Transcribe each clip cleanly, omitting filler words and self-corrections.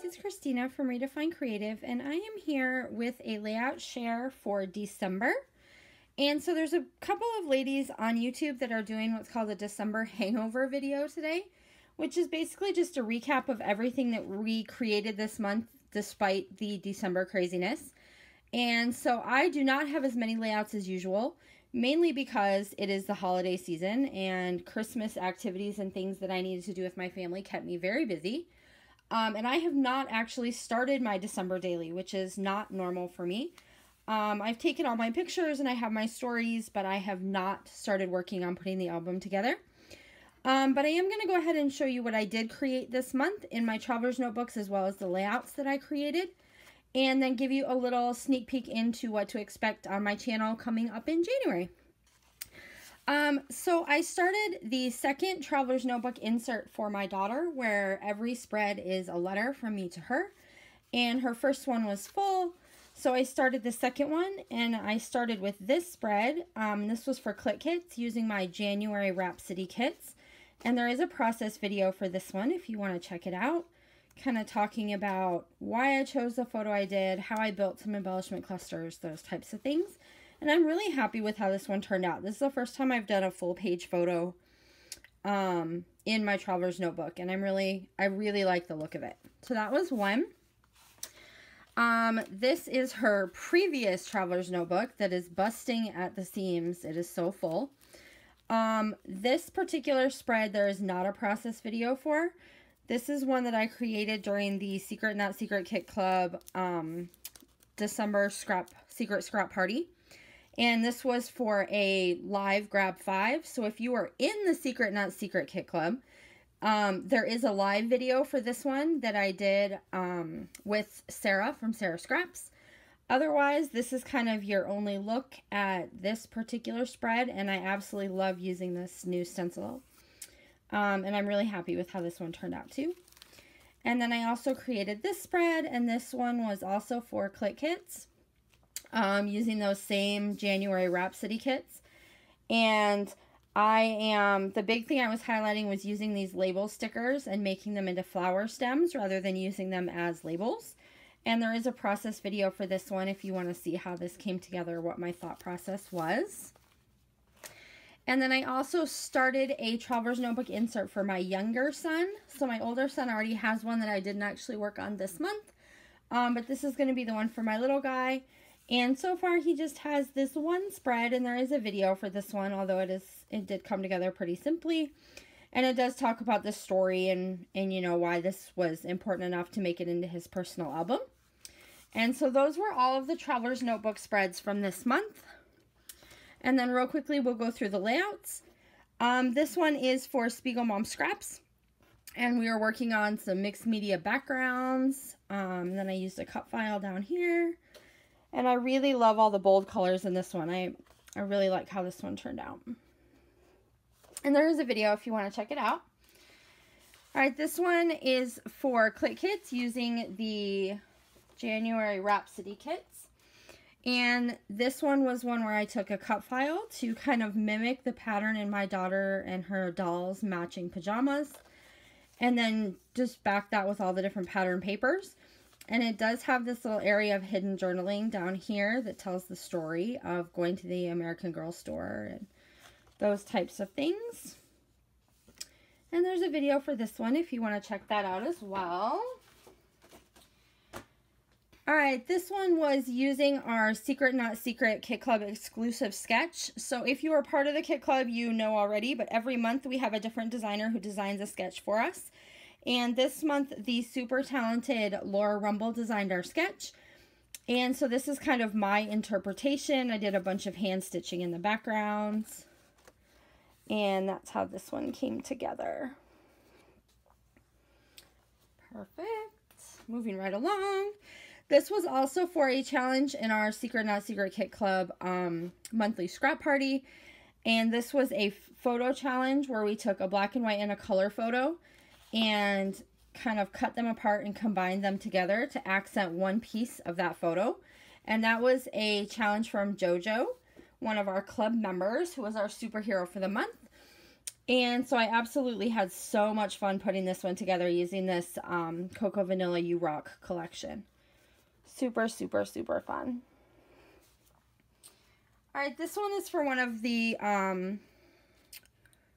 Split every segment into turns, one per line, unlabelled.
it's Christina from Redefine Creative, and I am here with a layout share for December. And so there's a couple of ladies on YouTube that are doing what's called a December hangover video today, which is basically just a recap of everything that we created this month despite the December craziness. And so I do not have as many layouts as usual, mainly because it is the holiday season and Christmas activities and things that I needed to do with my family kept me very busy. And I have not actually started my December daily, which is not normal for me. I've taken all my pictures and I have my stories, but I have not started working on putting the album together. But I am going to go ahead and show you what I did create this month in my traveler's notebooks, as well as the layouts that I created, and then give you a little sneak peek into what to expect on my channel coming up in January. So I started the second traveler's notebook insert for my daughter, where every spread is a letter from me to her, and her first one was full. So I started the second one, and I started with this spread. This was for Click Kits using my January Rhapsody kits, and there is a process video for this one if you want to check it out, kind of talking about why I chose the photo I did, how I built some embellishment clusters, those types of things. And I'm really happy with how this one turned out. This is the first time I've done a full page photo in my traveler's notebook, and I really like the look of it. So that was one. This is her previous traveler's notebook that is busting at the seams. It is so full. This particular spread there is not a process video for. This is one that I created during the Secret Not Secret Kit Club December Secret Scrap Party. And this was for a live grab 5. So if you are in the Secret Not Secret Kit Club, there is a live video for this one that I did with Sarah from Sarah Scraps. Otherwise, this is kind of your only look at this particular spread, and I absolutely love using this new stencil. And I'm really happy with how this one turned out too. And then I also created this spread, and this one was also for Click Kits, using those same January Rhapsody kits. And the big thing I was highlighting was using these label stickers and making them into flower stems rather than using them as labels. And there is a process video for this one if you want to see how this came together, what my thought process was. And then I also started a traveler's notebook insert for my younger son. So my older son already has one that I didn't actually work on this month. But this is going to be the one for my little guy. And so far he just has this one spread, and there is a video for this one, although it did come together pretty simply. And it does talk about the story and you know why this was important enough to make it into his personal album. And so those were all of the traveler's notebook spreads from this month. And then real quickly we'll go through the layouts. This one is for Spiegel Mom Scraps, and we are working on some mixed media backgrounds. Then I used a cut file down here. And I really love all the bold colors in this one. I really like how this one turned out. And there is a video if you want to check it out. Alright, this one is for Click Kits using the January Rhapsody kits. And this one was one where I took a cut file to kind of mimic the pattern in my daughter and her doll's matching pajamas. And then just back that with all the different pattern papers. And it does have this little area of hidden journaling down here that tells the story of going to the American Girl store and those types of things. And there's a video for this one if you want to check that out as well. Alright, this one was using our Secret Not Secret Kit Club exclusive sketch. So if you are part of the Kit Club, you know already, but every month we have a different designer who designs a sketch for us. And this month, the super talented Laura Rumble designed our sketch. And so this is kind of my interpretation. I did a bunch of hand stitching in the backgrounds. And that's how this one came together. Perfect. Moving right along. This was also for a challenge in our Secret Not Secret Kit Club monthly scrap party. And this was a photo challenge where we took a black and white and a color photo and kind of cut them apart and combined them together to accent one piece of that photo. And that was a challenge from JoJo, one of our club members, who was our superhero for the month. And so I absolutely had so much fun putting this one together using this Cocoa Vanilla You Rock collection. Super, super, super fun. All right, this one is for one of the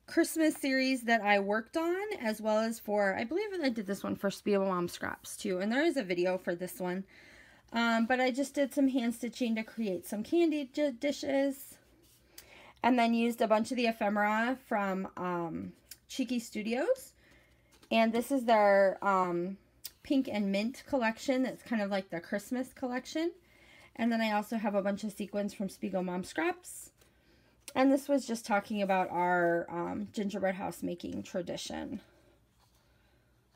Christmas series that I worked on, as well as for, I believe I did this one for Spiel Mom Scraps too, and there is a video for this one. But I just did some hand stitching to create some candy dishes. And then used a bunch of the ephemera from Cheeky Studios. And this is their pink and mint collection. That's kind of like the Christmas collection. And then I also have a bunch of sequins from Spiegel Mom Scraps. And this was just talking about our gingerbread house making tradition.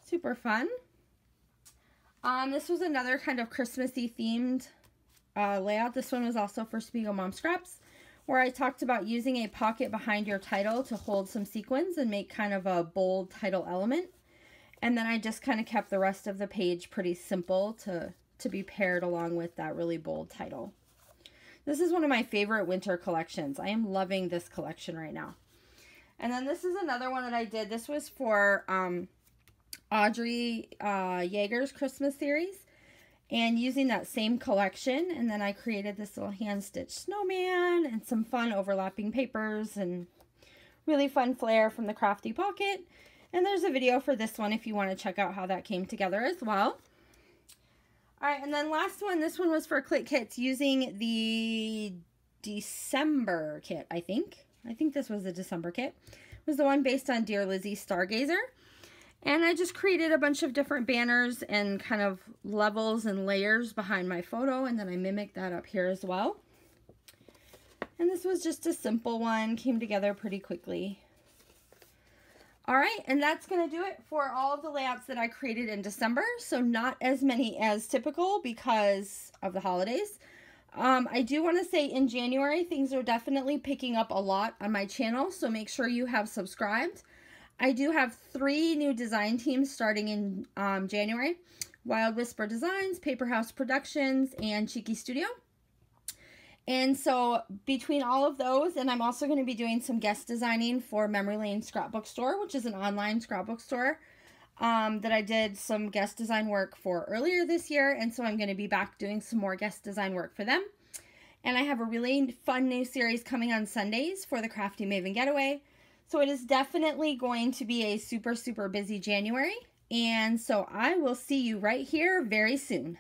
Super fun. This was another kind of Christmassy themed layout. This one was also for Spiegel Mom Scraps, where I talked about using a pocket behind your title to hold some sequins and make kind of a bold title element. And then I just kind of kept the rest of the page pretty simple to be paired along with that really bold title. This is one of my favorite winter collections. I am loving this collection right now. And then this is another one that I did. This was for Audrey Yeager's Christmas series. And using that same collection, and then I created this little hand-stitched snowman and some fun overlapping papers and really fun flair from the Crafty Pocket. And there's a video for this one if you want to check out how that came together as well. Alright, and then last one, this one was for Click Kits using the December kit, I think. I think this was the December kit. It was the one based on Dear Lizzie's Stargazer. And I just created a bunch of different banners and kind of levels and layers behind my photo. And then I mimicked that up here as well. And this was just a simple one. Came together pretty quickly. Alright, and that's going to do it for all of the layouts that I created in December. So not as many as typical because of the holidays. I do want to say in January, things are definitely picking up a lot on my channel. So make sure you have subscribed. I do have 3 new design teams starting in January. Wild Whisper Designs, Paper House Productions, and Cheeky Studio. And so between all of those, and I'm also going to be doing some guest designing for Memory Lane Scrapbook Store, which is an online scrapbook store that I did some guest design work for earlier this year. And so I'm going to be back doing some more guest design work for them. And I have a really fun new series coming on Sundays for the Crafty Maven Getaway. So it is definitely going to be a super, super busy January. And so I will see you right here very soon.